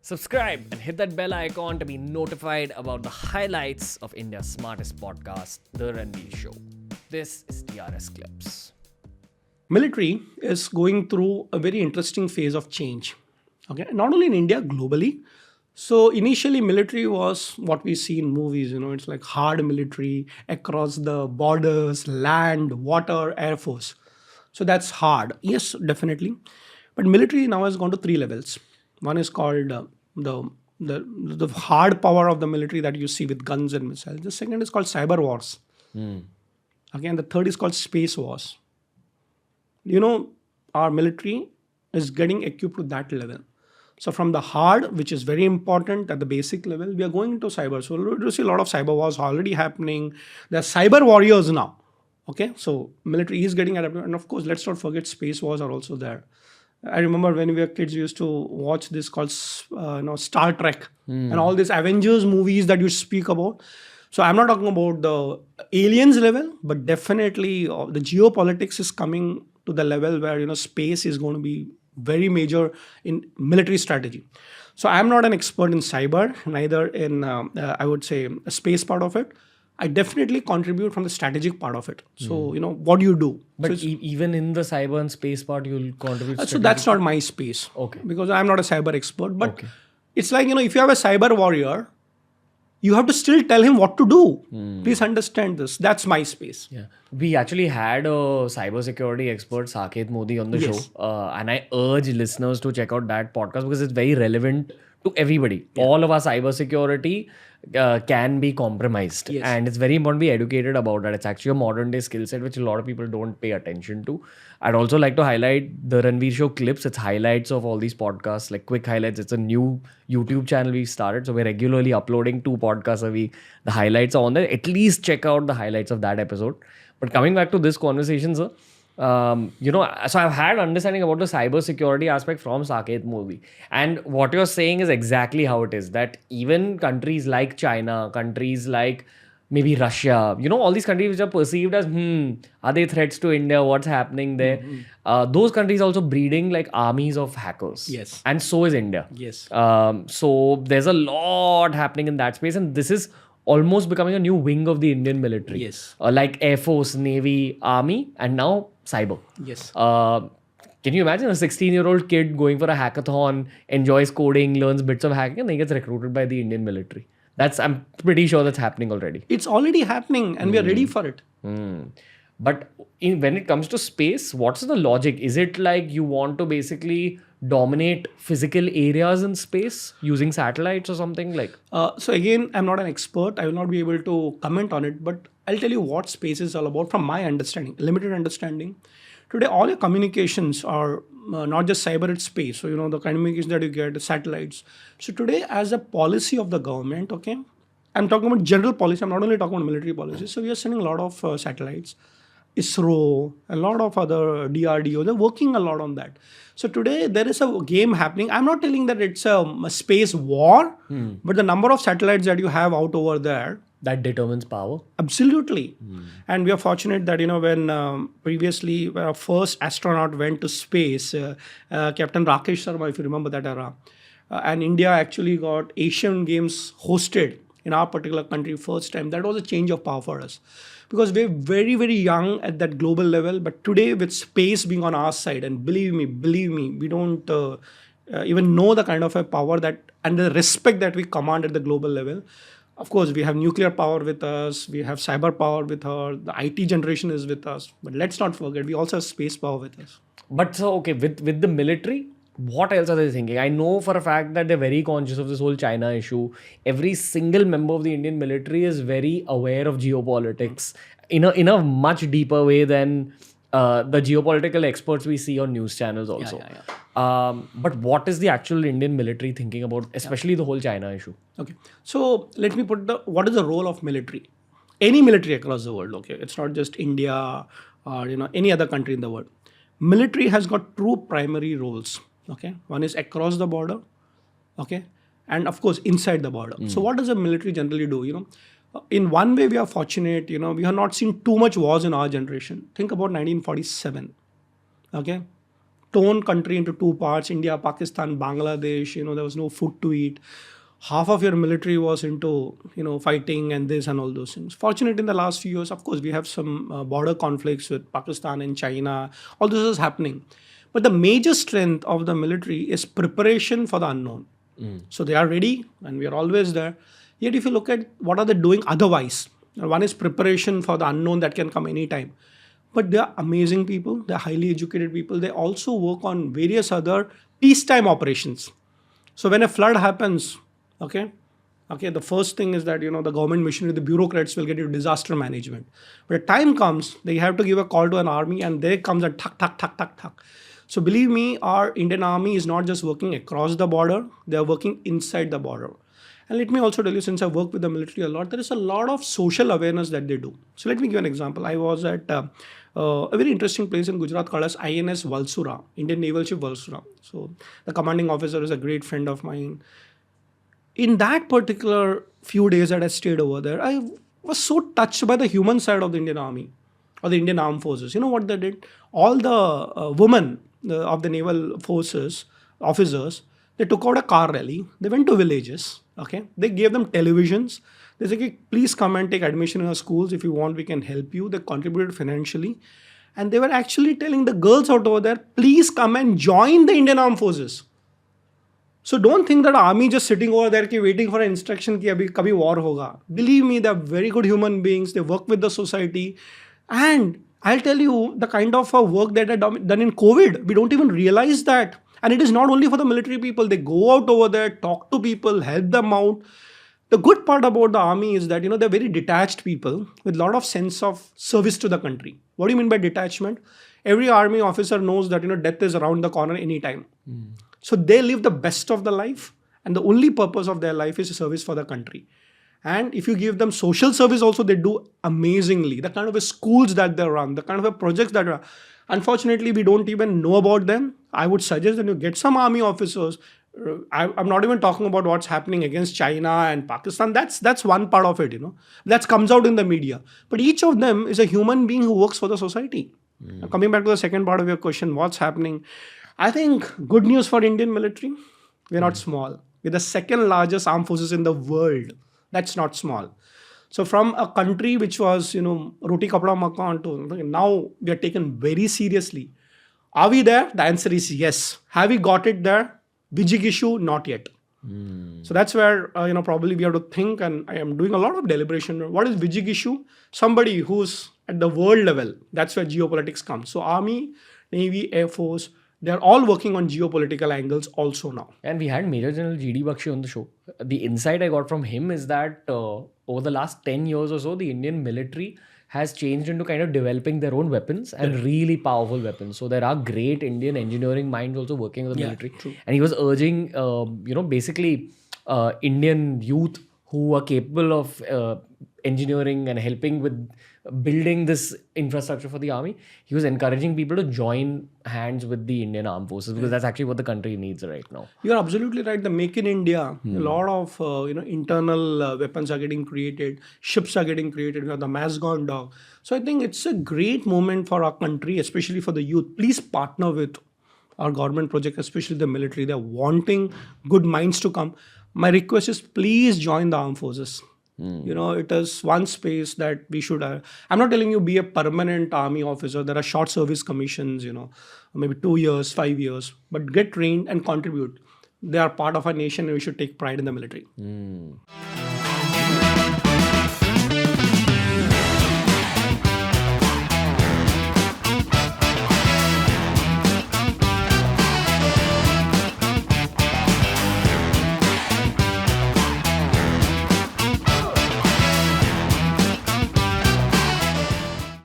Subscribe and hit that bell icon to be notified about the highlights of India's smartest podcast, The Ranveer Show. This is TRS Clips. Military is going through a very interesting phase of change. Okay, not only in India, globally. So initially, military was what we see in movies. It's like hard military across the borders, land, water, air force. So that's hard. Yes, definitely. But military now has gone to three levels. One is called the hard power of the military that you see with guns and missiles. The second is called cyber wars. Okay, and the third is called space wars. Our military is getting equipped to that level. So from the hard, which is very important at the basic level, we are going into cyber. So we see a lot of cyber wars already happening. There are cyber warriors now. Okay, so military is getting adapted. And of course, let's not forget space wars are also there. I remember when we were kids, we used to watch this called Star Trek and all these Avengers movies that you speak about. So I'm not talking about the aliens level, but definitely the geopolitics is coming to the level where space is going to be very major in military strategy. So I'm not an expert in cyber, neither in I would say a space part of it. I definitely contribute from the strategic part of it. So what do you do? But So even in the cyber and space part, you'll contribute. so that's not my space. Okay. Because I'm not a cyber expert. But it's like, if you have a cyber warrior, you have to still tell him what to do. Please understand this. That's my space. Yeah. We actually had a cybersecurity expert, Saket Modi, on the show. And I urge listeners to check out that podcast because it's very relevant to everybody. All of our cybersecurity can be compromised. Yes. And it's very important to be educated about that. It's actually a modern day skill set, which a lot of people don't pay attention to. I'd also like to highlight the Ranveer Show clips. It's highlights of all these podcasts, like quick highlights. It's a new YouTube channel we started. So we're regularly uploading 2 podcasts a week. The highlights are on there. At least check out the highlights of that episode. But coming back to this conversation, sir, so I've had understanding about the cybersecurity aspect from Saket Modi. And what you're saying is exactly how it is. That even countries like China, countries like maybe Russia, all these countries which are perceived as, are they threats to India? What's happening there? Those countries also breeding like armies of hackers. Yes. And so is India. Yes. So there's a lot happening in that space. And this is almost becoming a new wing of the Indian military. Yes. Like Air Force, Navy, Army, and now cyber. Yes. Can you imagine a 16-year-old kid going for a hackathon, enjoys coding, learns bits of hacking, and then gets recruited by the Indian military? I'm pretty sure that's happening already. It's already happening and we are ready for it. But when it comes to space, what's the logic? Is it like you want to basically dominate physical areas in space using satellites or something like? So again, I'm not an expert. I will not be able to comment on it, but I'll tell you what space is all about from my understanding, limited understanding. Today, all your communications are not just cyber, it's space. So, the communications that you get, the satellites. So today, as a policy of the government, okay, I'm talking about general policy. I'm not only talking about military policy. So we are sending a lot of satellites. ISRO, a lot of other DRDO, they're working a lot on that. So today there is a game happening. I'm not telling that it's a space war, but the number of satellites that you have out over there. That determines power. Absolutely. And we are fortunate that, when previously when our first astronaut went to space, Captain Rakesh Sharma, if you remember that era, and India actually got Asian Games hosted in our particular country first time. That was a change of power for us. Because we're very, very young at that global level. But today with space being on our side, and believe me, we don't even know the kind of a power that and the respect that we command at the global level. Of course, we have nuclear power with us. We have cyber power with her. The IT generation is with us. But let's not forget, we also have space power with us. But so, okay, with the military, what else are they thinking? I know for a fact that they're very conscious of this whole China issue. Every single member of the Indian military is very aware of geopolitics in a much deeper way than the geopolitical experts we see on news channels also. But what is the actual Indian military thinking about, especially the whole China issue? Okay, so let me put what is the role of military? Any military across the world, okay? It's not just India or any other country in the world. Military has got two primary roles. Okay, one is across the border, okay, and of course inside the border. So what does the military generally do? In one way we are fortunate, we have not seen too much wars in our generation. Think about 1947, okay, torn country into two parts, India, Pakistan, Bangladesh. There was no food to eat. Half of your military was into fighting and this and all those things. Fortunately, in the last few years, of course, we have some border conflicts with Pakistan and China. All this is happening. But the major strength of the military is preparation for the unknown. So they are ready and we are always there. Yet if you look at what are they doing otherwise, one is preparation for the unknown that can come anytime. But they are amazing people. They are highly educated people. They also work on various other peacetime operations. So when a flood happens, okay, the first thing is that, the government machinery, the bureaucrats will get into disaster management. But the time comes, they have to give a call to an army and there comes a tuck, tuck, tuck, tuck, tuck. So believe me, our Indian army is not just working across the border, they are working inside the border. And let me also tell you, since I work with the military a lot, there is a lot of social awareness that they do. So let me give an example. I was at a very interesting place in Gujarat called as INS Valsura, Indian Naval Ship Valsura. So the commanding officer is a great friend of mine. In that particular few days that I stayed over there, I was so touched by the human side of the Indian Army or the Indian Armed Forces. You know what they did? All the women of the naval forces, officers, they took out a car rally. They went to villages. Okay, they gave them televisions. They said, okay, please come and take admission in our schools. If you want, we can help you. They contributed financially. And they were actually telling the girls out over there, please come and join the Indian Armed Forces. So don't think that army just sitting over there waiting for an instruction ki abhi kabhi war hoga. Believe me, they're very good human beings. They work with the society. And I'll tell you the kind of work that are done in COVID. We don't even realize that. And it is not only for the military people. They go out over there, talk to people, help them out. The good part about the army is that, they're very detached people with a lot of sense of service to the country. What do you mean by detachment? Every army officer knows that, death is around the corner anytime. So they live the best of the life. And the only purpose of their life is service for the country. And if you give them social service also, they do amazingly. The kind of schools that they run, the kind of projects that are. Unfortunately, we don't even know about them. I would suggest that you get some army officers. I'm not even talking about what's happening against China and Pakistan. That's one part of it, That comes out in the media. But each of them is a human being who works for the society. Now, coming back to the second part of your question, what's happening? I think good news for Indian military. We're not small. We're the second largest armed forces in the world. That's not small. So from a country which was, roti kapda makan to now we are taken very seriously. Are we there? The answer is yes. Have we got it there? Big issue? Not yet. So that's where, probably we have to think, and I am doing a lot of deliberation. What is big issue? Somebody who's at the world level. That's where geopolitics comes. So Army, Navy, Air Force, they're all working on geopolitical angles also now. And we had Major General G.D. Bakshi on the show. The insight I got from him is that over the last 10 years or so, the Indian military has changed into kind of developing their own weapons and really powerful weapons. So there are great Indian engineering minds also working with the military. True. And he was urging, basically Indian youth who are capable of engineering and helping with building this infrastructure for the army. He was encouraging people to join hands with the Indian Armed Forces because that's actually what the country needs right now. You're absolutely right. The Make in India, a lot of internal weapons are getting created, ships are getting created. We have the Mazgon dog. So I think it's a great moment for our country, especially for the youth. Please partner with our government project, especially the military. They're wanting good minds to come. My request is please join the armed forces. It is one space that we should. I'm not telling you be a permanent army officer. There are short service commissions, maybe 2 years, 5 years, but get trained and contribute. They are part of our nation and we should take pride in the military.